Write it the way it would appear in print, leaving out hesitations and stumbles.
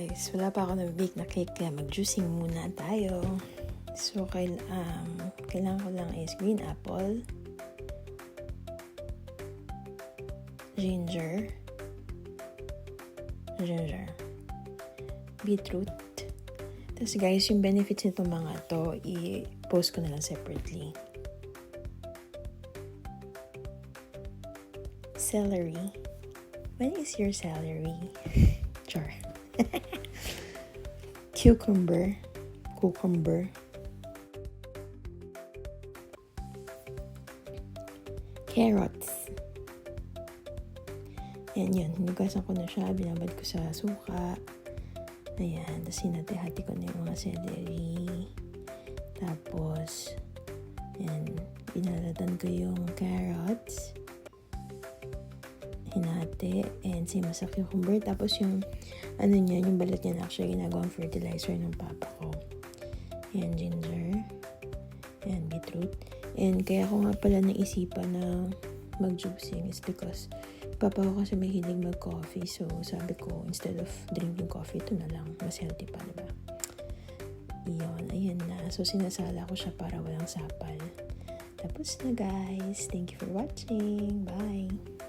guys, wala pa ako na-bake na cake kaya mag-juicing muna tayo. So, kailangan ko lang is green apple, ginger, beetroot. Tapos guys, yung benefits nito mga to, i-post ko na lang separately. Celery. When is your celery? Char. Cucumber. Carrots. Ayan yun. Hinugasan ko na siya. Binabad ko sa suka. Ayan. Tapos hinati-hati ko na yung mga celery. Tapos, ayan. Binalatan ko yung carrots. Hinati. And same sa cucumber. Tapos yung yung balat niya na actually ginagawang fertilizer ng papa ko. Ayan, ginger. Ayan, beetroot. And kaya ko nga pala naisipan na mag-juicing is because papa ko kasi mahilig mag-coffee. So, sabi ko, instead of drinking coffee, ito na lang. Mas healthy pa, diba? Iyon, ayan na. So, sinasala ko siya para walang sapal. Tapos na, guys. Thank you for watching. Bye!